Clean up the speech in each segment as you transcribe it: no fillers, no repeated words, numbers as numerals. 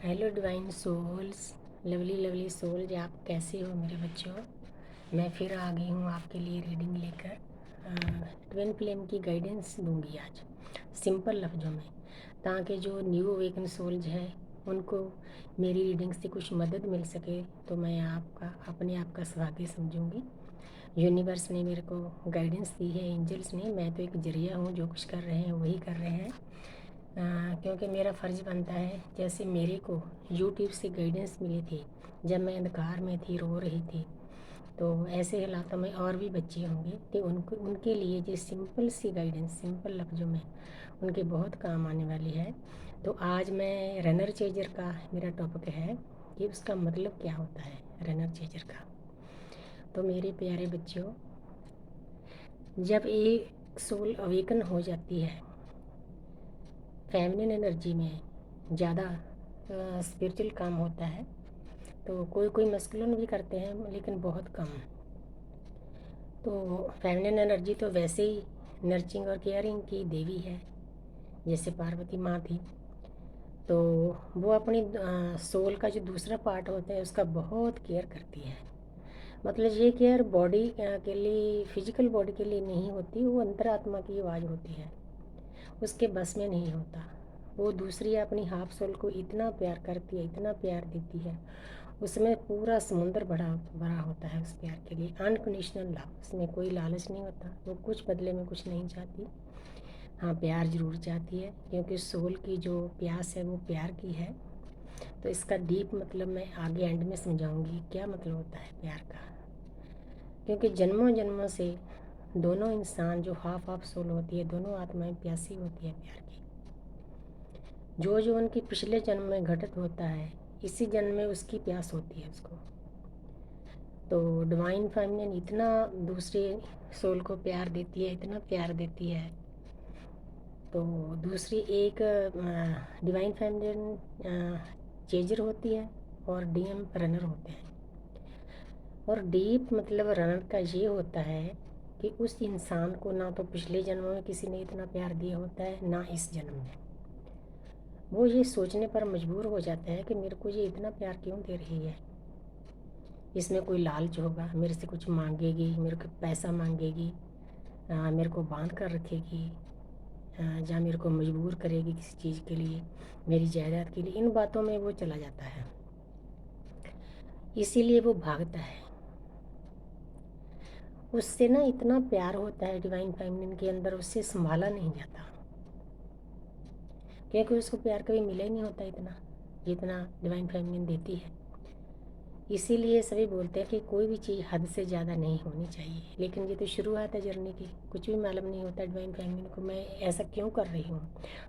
Hello divine souls, lovely lovely souls, आप कैसे हो मेरे बच्चों। मैं फिर आ गई हूँ आपके लिए रीडिंग लेकर। ट्विन फ्लेम की गाइडेंस दूंगी आज सिंपल लफ्ज़ों में, ताकि जो न्यू अवेकन सोल्स हैं उनको मेरी रीडिंग से कुछ मदद मिल सके। तो मैं आपका अपने आप का सौभाग्य समझूंगी। यूनिवर्स ने मेरे को गाइडेंस दी है, एंजल्स ने। मैं तो एक जरिया हूँ, जो कुछ कर रहे हैं वही कर रहे हैं। क्योंकि मेरा फ़र्ज़ बनता है, जैसे मेरे को यूट्यूब से गाइडेंस मिली थी जब मैं अंधकार में थी, रो रही थी, तो ऐसे हालातों में और भी बच्चे होंगे कि उनको उनके लिए ये सिंपल सी गाइडेंस सिंपल लफ्ज़ों में उनके बहुत काम आने वाली है। तो आज मैं रनर चेजर का मेरा टॉपिक है कि उसका मतलब क्या होता है रनर चेजर का। तो मेरे प्यारे बच्चों, जब एक सोल अवेकन हो जाती है फेमिनिन एनर्जी में, ज़्यादा स्पिरिचुअल काम होता है, तो कोई कोई मस्कुलिन भी करते हैं लेकिन बहुत कम। तो फेमिनिन एनर्जी तो वैसे ही नर्चिंग और केयरिंग की देवी है, जैसे पार्वती माँ थी। तो वो अपनी सोल का जो दूसरा पार्ट होता है उसका बहुत केयर करती है। मतलब ये केयर बॉडी के लिए, फिजिकल बॉडी के लिए नहीं होती, वो अंतरात्मा की आवाज़ होती है, उसके बस में नहीं होता। वो दूसरी अपनी हाफ सोल को इतना प्यार करती है, इतना प्यार देती है, उसमें पूरा समुंदर भरा भरा होता है उस प्यार के लिए। अनकंडीशनल लव, उसमें कोई लालच नहीं होता, वो कुछ बदले में कुछ नहीं चाहती। हाँ, प्यार ज़रूर चाहती है, क्योंकि सोल की जो प्यास है वो प्यार की है। तो इसका डीप मतलब मैं आगे एंड में समझाऊंगी क्या मतलब होता है प्यार का। क्योंकि जन्मों जन्मों से दोनों इंसान जो हाफ हाफ सोल होती है, दोनों आत्माएं प्यासी होती है प्यार की। जो जो उनकी पिछले जन्म में घटित होता है, इसी जन्म में उसकी प्यास होती है उसको। तो डिवाइन फेमिनिन इतना दूसरे सोल को प्यार देती है, इतना प्यार देती है। तो दूसरी एक डिवाइन फेमिनिन चेजर होती है और डीएम रनर होते हैं। और डीप मतलब रनर का ये होता है कि उस इंसान को ना तो पिछले जन्म में किसी ने इतना प्यार दिया होता है, ना इस जन्म में। वो ये सोचने पर मजबूर हो जाता है कि मेरे को ये इतना प्यार क्यों दे रही है। इसमें कोई लालच होगा, मेरे से कुछ मांगेगी, मेरे को पैसा मांगेगी, मेरे को बांध कर रखेगी, या मेरे को मजबूर करेगी किसी चीज़ के लिए, मेरी जायदाद के लिए। इन बातों में वो चला जाता है, इसीलिए वो भागता है। उससे ना इतना प्यार होता है डिवाइन फेमिनिन के अंदर, उससे संभाला नहीं जाता, क्योंकि उसको प्यार कभी मिला ही नहीं होता इतना जितना डिवाइन फेमिनिन देती है। इसीलिए सभी बोलते हैं कि कोई भी चीज़ हद से ज़्यादा नहीं होनी चाहिए। लेकिन ये तो शुरुआत है जर्नी की, कुछ भी मालूम नहीं होता डिवाइन फेमिनिन को मैं ऐसा क्यों कर रही हूँ।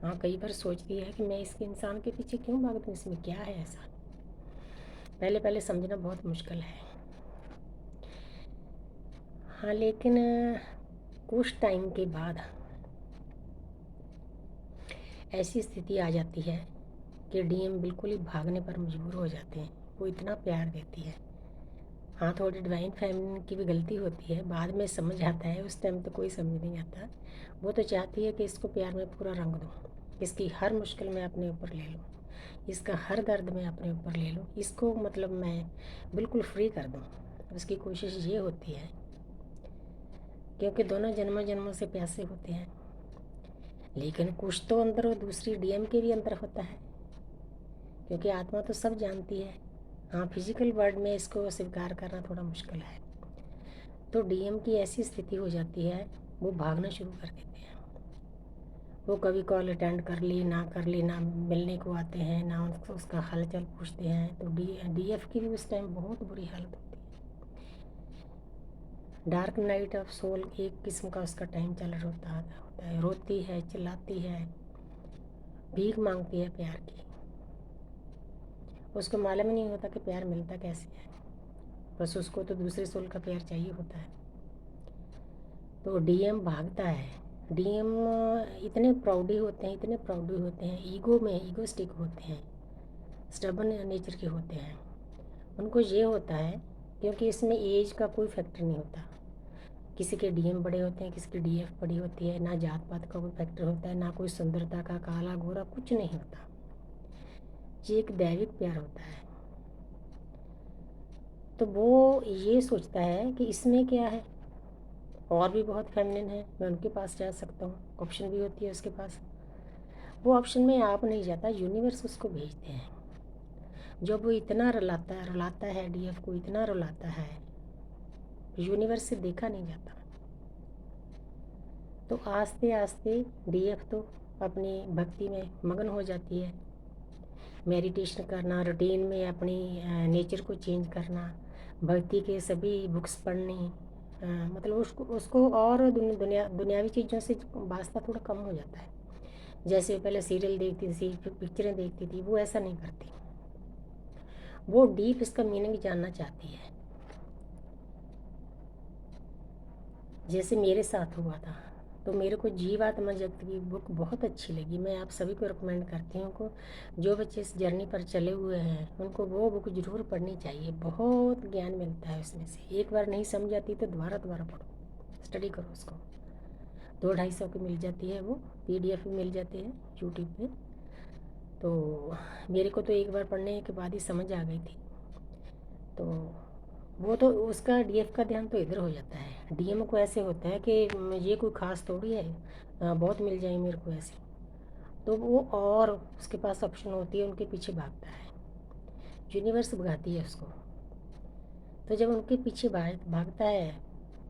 हाँ, कई बार सोचती है कि मैं इसके इंसान के पीछे क्यों भागती हूँ, इसमें क्या है ऐसा। पहले पहले समझना बहुत मुश्किल है। हाँ, लेकिन कुछ टाइम के बाद ऐसी स्थिति आ जाती है कि डीएम बिल्कुल ही भागने पर मजबूर हो जाते हैं। वो इतना प्यार देती है। हाँ, थोड़ी डिवाइन फेमिनिन की भी गलती होती है, बाद में समझ आता है, उस टाइम तो कोई समझ नहीं आता। वो तो चाहती है कि इसको प्यार में पूरा रंग दूँ, इसकी हर मुश्किल मैं अपने ऊपर ले लूँ, इसका हर दर्द मैं अपने ऊपर ले लूँ, इसको मतलब मैं बिल्कुल फ्री कर दूँ। उसकी कोशिश ये होती है, क्योंकि दोनों जन्मों जन्मों से प्यासे होते हैं। लेकिन कुछ तो अंदर और दूसरी डीएम के भी अंदर होता है, क्योंकि आत्मा तो सब जानती है। हाँ, फिजिकल वर्ल्ड में इसको स्वीकार करना थोड़ा मुश्किल है। तो डीएम की ऐसी स्थिति हो जाती है, वो भागना शुरू कर देते हैं। वो कभी कॉल अटेंड कर ली, ना कर ली, ना मिलने को आते हैं, ना उसका हालचाल पूछते हैं। तो डीएफ की भी उस टाइम बहुत बुरी हालत होती है। डार्क नाइट ऑफ सोल एक किस्म का उसका टाइम चल रहा होता है। रोती है, चिल्लाती है, भीख मांगती है प्यार की। उसको मालूम ही नहीं होता कि प्यार मिलता कैसे है, बस उसको तो दूसरे सोल का प्यार चाहिए होता है। तो डीएम भागता है। डीएम इतने प्राउडी होते हैं, इतने प्राउडी होते हैं, ईगो में ईगोस्टिक होते हैं, स्टबन नेचर के होते हैं। उनको ये होता है, क्योंकि इसमें एज का कोई फैक्टर नहीं होता। किसी के डीएम बड़े होते हैं, किसी की डीएफ बड़ी होती है, ना जात पात का कोई फैक्टर होता है, ना कोई सुंदरता का, काला गोरा कुछ नहीं होता। ये एक दैविक प्यार होता है। तो वो ये सोचता है कि इसमें क्या है, और भी बहुत फेमिनिन है, मैं उनके पास जा सकता हूँ, ऑप्शन भी होती है उसके पास। वो ऑप्शन में आप नहीं जाता, यूनिवर्स उसको भेजते हैं। जब वो इतना रुलाता है डीएफ को, इतना रुलाता है, यूनिवर्स से देखा नहीं जाता। तो आस्ते आस्ते डीएफ तो अपनी भक्ति में मगन हो जाती है। मेडिटेशन करना, रूटीन में अपनी नेचर को चेंज करना, भक्ति के सभी बुक्स पढ़नी, मतलब उसको और दुनियावी चीज़ों से वास्ता थोड़ा कम हो जाता है। जैसे वो पहले सीरियल देखती थी, फिर पिक्चरें देखती थी, वो ऐसा नहीं करती। वो डीप इसका मीनिंग जानना चाहती है। जैसे मेरे साथ हुआ था, तो मेरे को जीवात्मा जगत की बुक बहुत अच्छी लगी। मैं आप सभी को रिकमेंड करती हूँ को, जो बच्चे इस जर्नी पर चले हुए हैं उनको वो बुक ज़रूर पढ़नी चाहिए। बहुत ज्ञान मिलता है उसमें से। एक बार नहीं समझ आती तो दोबारा पढ़ो, स्टडी करो उसको। 200-250 की मिल जाती है, वो PDF भी मिल जाते हैं यूट्यूब पे। तो मेरे को तो एक बार पढ़ने के बाद ही समझ आ गई थी। तो वो तो उसका डीएफ का ध्यान तो इधर हो जाता है। डीएम को ऐसे होता है कि ये कोई ख़ास थोड़ी है, बहुत मिल जाए मेरे को ऐसे। तो वो और उसके पास ऑप्शन होती है, उनके पीछे भागता है, यूनिवर्स भगाती है उसको। तो जब उनके पीछे भागता है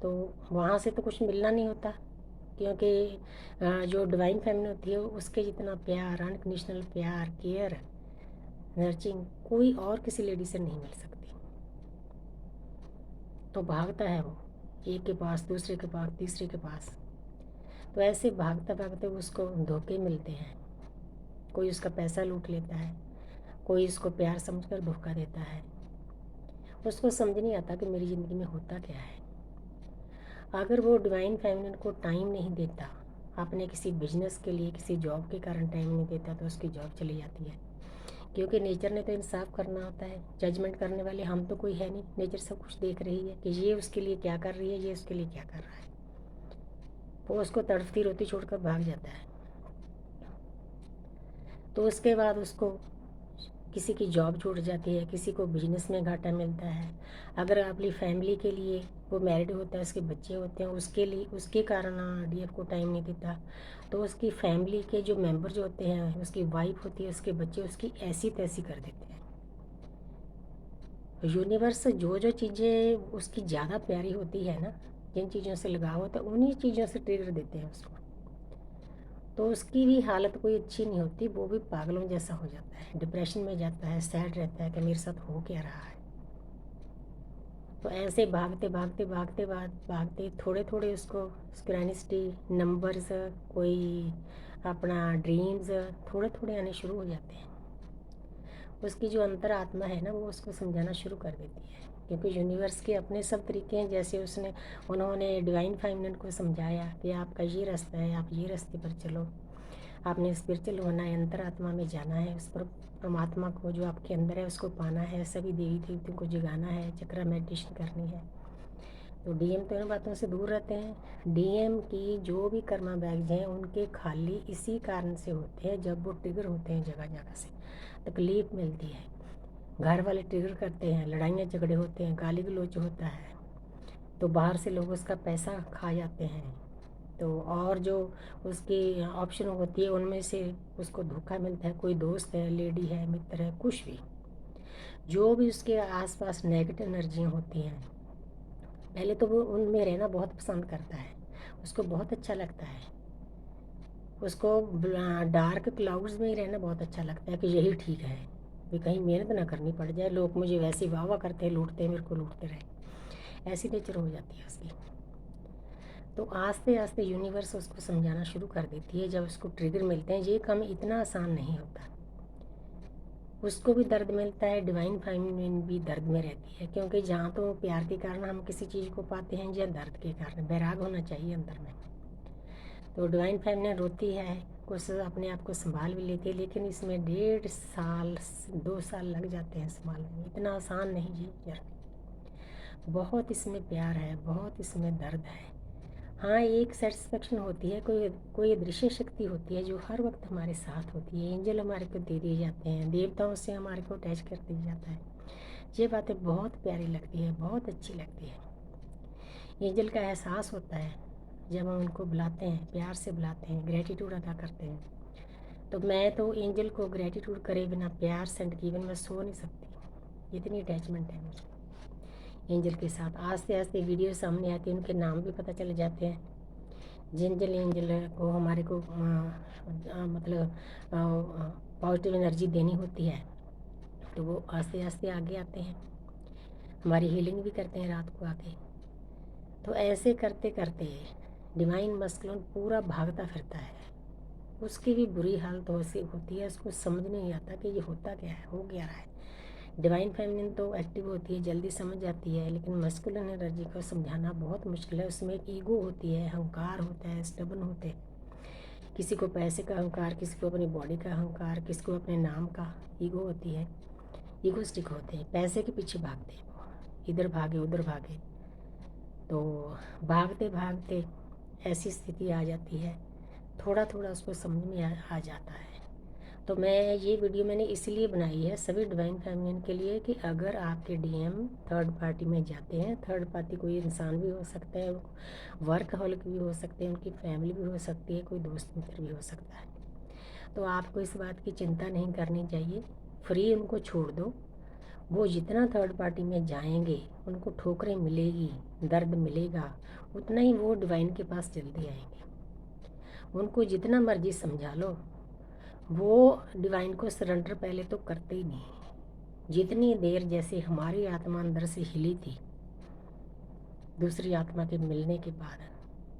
तो वहाँ से तो कुछ मिलना नहीं होता, क्योंकि जो डिवाइन फेमिनिन होती है उसके जितना प्यार, अनकंडीशनल प्यार, केयर, नर्चिंग कोई और किसी लेडी से नहीं मिल सकती। तो भागता है वो, एक के पास, दूसरे के पास, तीसरे के पास। तो ऐसे भागते भागते उसको धोखे मिलते हैं। कोई उसका पैसा लूट लेता है, कोई उसको प्यार समझकर धोखा देता है। उसको समझ नहीं आता कि मेरी ज़िंदगी में होता क्या है। अगर वो डिवाइन फेमिनिन को टाइम नहीं देता, अपने किसी बिजनेस के लिए, किसी जॉब के कारण टाइम नहीं देता, तो उसकी जॉब चली जाती है। क्योंकि नेचर ने तो इंसाफ करना होता है। जजमेंट करने वाले हम तो कोई है नहीं, नेचर सब कुछ देख रही है कि ये उसके लिए क्या कर रही है, ये उसके लिए क्या कर रहा है। वो उसको तड़फती रोती छोड़कर भाग जाता है। तो उसके बाद उसको किसी की जॉब छूट जाती है, किसी को बिजनेस में घाटा मिलता है। अगर अपनी फैमिली के लिए, वो मैरिड होता है, उसके बच्चे होते हैं, उसके लिए, उसके कारण डीएफ को टाइम नहीं देता, तो उसकी फैमिली के जो मेंबर जो होते हैं, उसकी वाइफ होती है, उसके बच्चे उसकी ऐसी तैसी कर देते हैं। यूनिवर्स जो जो चीज़ें उसकी ज़्यादा प्यारी होती है ना, जिन चीज़ों से लगाव होता है, उन्हीं चीज़ों से ट्रिगर देते हैं उसको। तो उसकी भी हालत कोई अच्छी नहीं होती, वो भी पागलों जैसा हो जाता है, डिप्रेशन में जाता है, सैड रहता है कि मेरे साथ हो क्या रहा है। तो ऐसे भागते भागते भागते भागते थोड़े थोड़े उसको स्क्रेनिसिटी, नंबर्स, कोई अपना ड्रीम्स थोड़े थोड़े आने शुरू हो जाते हैं। उसकी जो अंतर आत्मा है ना, वो उसको समझाना शुरू कर देती है। क्योंकि यूनिवर्स के अपने सब तरीके हैं। जैसे उन्होंने डिवाइन फेमिनिन को समझाया कि आपका ये रास्ता है, आप ये रास्ते पर चलो, आपने स्पिरिचुअल होना है, अंतरात्मा में जाना है, उस पर परमात्मा को जो आपके अंदर है उसको पाना है, सभी देवी देवतियों को जगाना है, चक्रा मेडिटेशन करनी है। तो डीएम तो इन बातों से दूर रहते हैं। डीएम की जो भी कर्मा बैग्स हैं उनके खाली इसी कारण से होते हैं, जब वो ट्रिगर होते हैं जगह जगह से, तकलीफ़ मिलती है, घर वाले ट्रिगर करते हैं, लड़ाइयाँ झगड़े होते हैं, गाली गलौज होता है, तो बाहर से लोग उसका पैसा खा जाते हैं। तो और जो उसकी ऑप्शन होती है उनमें से उसको धोखा मिलता है। कोई दोस्त है, लेडी है, मित्र है, कुछ भी, जो भी उसके आसपास नेगेटिव एनर्जियाँ होती हैं, पहले तो वो उनमें रहना बहुत पसंद करता है, उसको बहुत अच्छा लगता है। उसको डार्क क्लाउड्स में ही रहना बहुत अच्छा लगता है कि यही ठीक है, भी कहीं मेहनत ना करनी पड़ जाए, लोग मुझे वैसे ही वाह वाह करते हैं, लूटते हैं, मेरे को लूटते रहे, ऐसी नेचर हो जाती है उसकी। तो आस्ते आस्ते यूनिवर्स उसको समझाना शुरू कर देती है। जब उसको ट्रिगर मिलते हैं, ये काम इतना आसान नहीं होता, उसको भी दर्द मिलता है, डिवाइन फेमिनिन भी दर्द में रहती है। क्योंकि जहाँ तो प्यार के कारण हम किसी चीज़ को पाते हैं, या दर्द के कारण, बैराग होना चाहिए अंदर में। तो डिवाइन फेमिनिन रोती है, कुछ अपने आप को संभाल भी लेती है, लेकिन इसमें 1.5 साल 2 साल लग जाते हैं संभालने में। इतना आसान नहीं ये जर्नी, बहुत इसमें प्यार है, बहुत इसमें दर्द है, हाँ, एक सेटिस्फेक्शन होती है, कोई कोई अदृश्य शक्ति होती है जो हर वक्त हमारे साथ होती है। एंजल हमारे को दे दिए जाते हैं, देवताओं से हमारे को अटैच कर दिया जाता है। ये बातें बहुत प्यारी लगती है, बहुत अच्छी लगती है। एंजल का एहसास होता है जब हम उनको बुलाते हैं, प्यार से बुलाते हैं, ग्रेटिट्यूड अदा करते हैं। तो मैं तो एंजल को ग्रेटिट्यूड करे बिना, प्यार सेंड किए बिना मैं सो नहीं सकती। इतनी अटैचमेंट है मुझे एंजल के साथ। आस्ते आस्ते वीडियो सामने आती है, उनके नाम भी पता चल जाते हैं। जिन जिन एंजल को हमारे को मतलब पॉजिटिव एनर्जी देनी होती है, तो वो आस्ते आस्ते आगे आते हैं, हमारी हीलिंग भी करते हैं रात को आके। तो ऐसे करते करते डिवाइन मस्कुलिन पूरा भागता फिरता है। उसकी भी बुरी हालत होती है, उसको समझ नहीं आता कि ये होता क्या है, हो क्या रहा है। डिवाइन फेमिनिन तो एक्टिव होती है, जल्दी समझ जाती है, लेकिन मस्कुलिन एनर्जी को समझाना बहुत मुश्किल है। उसमें एक ईगो होती है, अहंकार होता है, स्टबन होते हैं। किसी को पैसे का अहंकार, किसी को अपनी बॉडी का अहंकार, किसी को अपने नाम का ईगो होती है। ईगोस्टिक होते हैं, पैसे के पीछे भागते हैं, इधर भागे उधर भागे। तो भागते भागते ऐसी स्थिति आ जाती है, थोड़ा थोड़ा उसको समझ में आ जाता है। तो मैं ये वीडियो मैंने इसलिए बनाई है सभी डिवाइन फेमिनिन के लिए कि अगर आपके डीएम थर्ड पार्टी में जाते हैं, थर्ड पार्टी कोई इंसान भी हो सकता है, वर्कहॉलिक भी हो सकते हैं, उनकी फैमिली भी हो सकती है, कोई दोस्त मित्र भी हो सकता है। तो आपको इस बात की चिंता नहीं करनी चाहिए, फ्री उनको छोड़ दो। वो जितना थर्ड पार्टी में जाएंगे उनको ठोकरें मिलेगी, दर्द मिलेगा, उतना ही वो डिवाइन के पास जल्दी आएंगे। उनको जितना मर्जी समझा लो, वो डिवाइन को सरेंडर पहले तो करते ही नहीं। जितनी देर जैसे हमारी आत्मा अंदर से हिली थी दूसरी आत्मा के मिलने के बाद,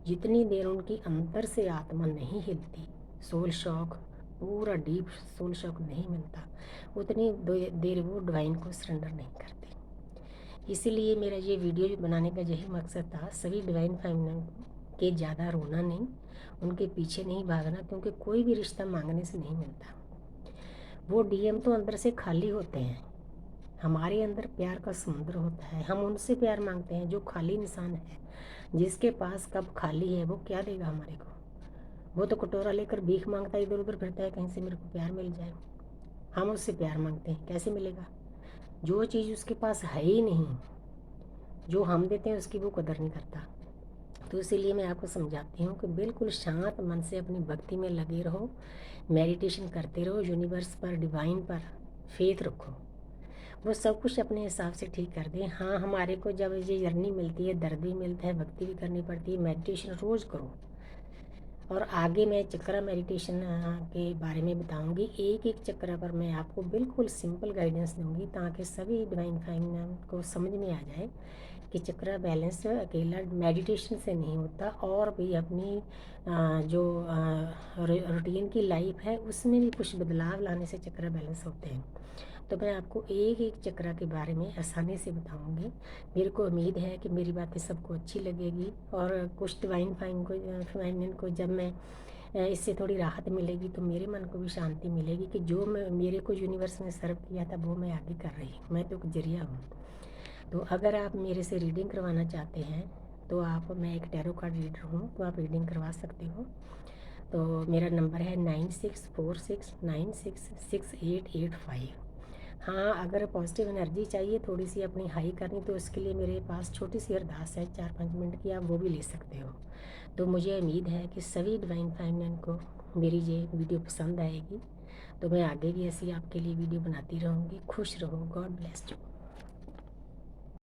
जितनी देर उनकी अंदर से आत्मा नहीं हिलती, सोल शॉक, पूरा डीप सोल शॉक नहीं मिलता, उतनी देर वो डिवाइन को सरेंडर नहीं करती। इसीलिए मेरा ये वीडियो बनाने का यही मकसद था, सभी डिवाइन फेमिनिन के ज़्यादा रोना नहीं, उनके पीछे नहीं भागना, क्योंकि कोई भी रिश्ता मांगने से नहीं मिलता। वो डीएम तो अंदर से खाली होते हैं, हमारे अंदर प्यार का समुद्र होता है, हम उनसे प्यार मांगते हैं। जो खाली इंसान है, जिसके पास कब खाली है, वो क्या देगा हमारे को? वो तो कटोरा लेकर भीख मांगता है, इधर उधर फिरता है, कहीं से मेरे को प्यार मिल जाए। हम उससे प्यार मांगते हैं, कैसे मिलेगा? जो चीज़ उसके पास है ही नहीं, जो हम देते हैं उसकी वो कदर नहीं करता। तो इसीलिए मैं आपको समझाती हूँ कि बिल्कुल शांत मन से अपनी भक्ति में लगे रहो, मेडिटेशन करते रहो, यूनिवर्स पर, डिवाइन पर फेथ रखो, वो सब कुछ अपने हिसाब से ठीक कर दें। हाँ, हमारे को जब ये जर्नी मिलती है, दर्द भी मिलता है, भक्ति भी करनी पड़ती है, मेडिटेशन रोज़ करो। और आगे मैं चक्रा मेडिटेशन के बारे में बताऊंगी, एक एक चक्रा पर मैं आपको बिल्कुल सिंपल गाइडेंस दूंगी, ताकि सभी डिवाइन फेमिनिन को समझ में आ जाए कि चक्रा बैलेंस अकेला मेडिटेशन से नहीं होता, और भी अपनी जो रूटीन की लाइफ है उसमें भी कुछ बदलाव लाने से चक्रा बैलेंस होते हैं। तो मैं आपको एक एक चक्रा के बारे में आसानी से बताऊंगी। मेरे को उम्मीद है कि मेरी बातें सबको अच्छी लगेगी, और कुछ डिवाइन फेमिनिन को जब मैं इससे थोड़ी राहत मिलेगी तो मेरे मन को भी शांति मिलेगी कि जो मैं मेरे को यूनिवर्स ने सर्व किया था वो मैं आगे कर रही हूँ, मैं तो एक जरिया हूँ। तो अगर आप मेरे से रीडिंग करवाना चाहते हैं तो आप, मैं एक टैरो कार्ड रीडर हूँ, तो आप रीडिंग करवा सकते हो। तो मेरा नंबर है 9646966885। हाँ, अगर पॉजिटिव एनर्जी चाहिए थोड़ी सी अपनी हाई करनी, तो उसके लिए मेरे पास छोटी सी अरदास है 4-5 मिनट की, आप वो भी ले सकते हो। तो मुझे उम्मीद है कि सभी डिवाइन फेमिनिन को मेरी ये वीडियो पसंद आएगी। तो मैं आगे भी ऐसी आपके लिए वीडियो बनाती रहूँगी। खुश रहो, गॉड ब्लेस यू।